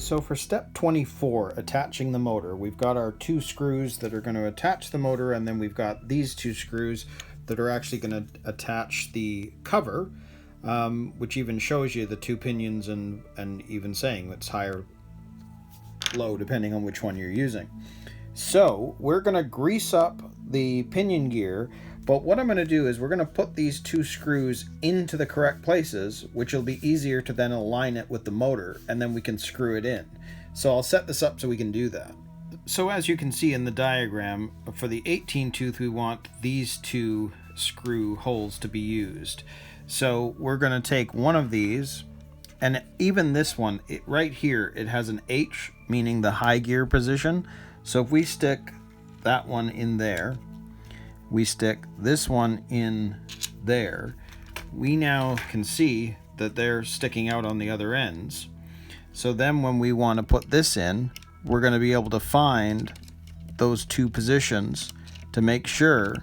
So for step 24, attaching the motor, we've got our two screws that are going to attach the motor, and then we've got these two screws that are actually going to attach the cover, which even shows you the two pinions and even saying it's higher, low, depending on which one you're using. So we're going to grease up the pinion gear, but what I'm going to do is we're going to put these two screws into the correct places, which will be easier to then align it with the motor, and then we can screw it in. So I'll set this up so we can do that. So as you can see in the diagram, for the 18 tooth we want these two screw holes to be used. So we're going to take one of these, and even this one, right here, it has an H, meaning the high gear position. So if we stick that one in there, we stick this one in there, we now can see that they're sticking out on the other ends. So then when we want to put this in, we're going to be able to find those two positions to make sure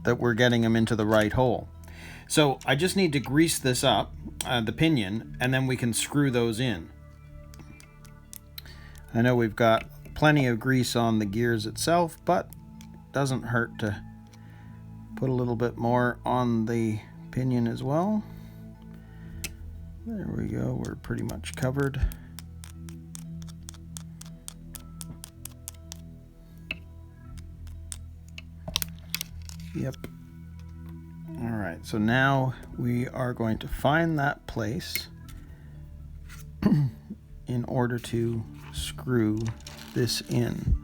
that we're getting them into the right hole. So I just need to grease this up, the pinion, and then we can screw those in. I know we've got plenty of grease on the gears itself, but it doesn't hurt to put a little bit more on the pinion as well. There we go, we're pretty much covered. Yep. All right, so now we are going to find that place in order to screw this in.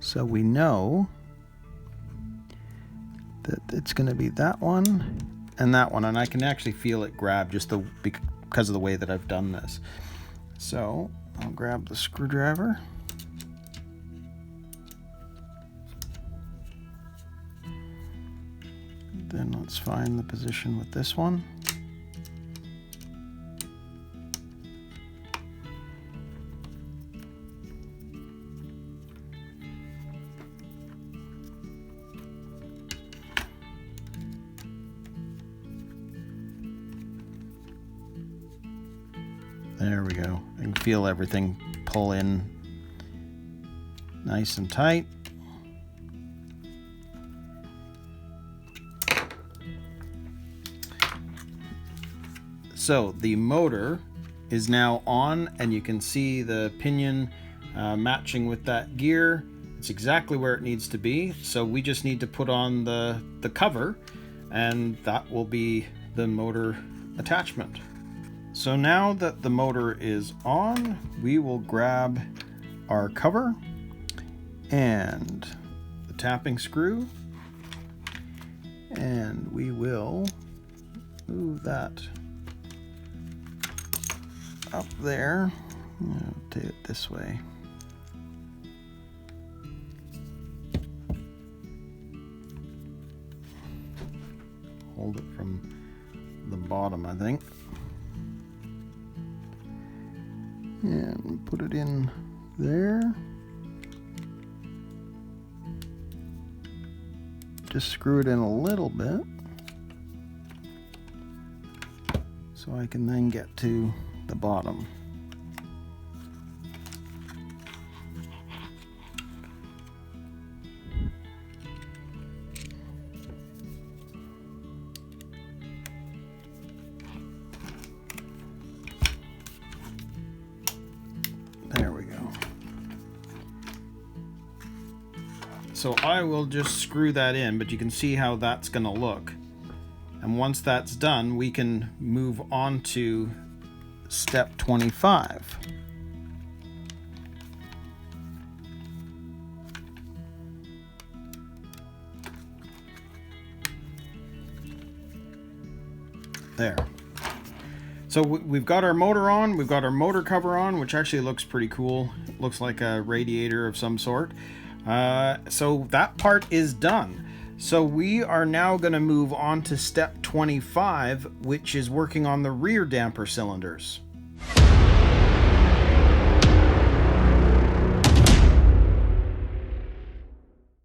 So we know that it's going to be that one and that one, and I can actually feel it grab just because of the way that I've done this. So I'll grab the screwdriver. Then let's find the position with this one. There we go. I can feel everything pull in nice and tight. So the motor is now on, and you can see the pinion matching with that gear. It's exactly where it needs to be. So we just need to put on the cover, and that will be the motor attachment. So now that the motor is on, we will grab our cover and the tapping screw, and we will move that up there. I'll do it this way. Hold it from the bottom, I think. And put it in there. Just screw it in a little bit so I can then get to the bottom. There we go. So I will just screw that in, but you can see how that's going to look. And once that's done, we can move on to step 25. There. So we've got our motor on, we've got our motor cover on, which actually looks pretty cool. It looks like a radiator of some sort. So that part is done. So we are now going to move on to step 25, which is working on the rear damper cylinders.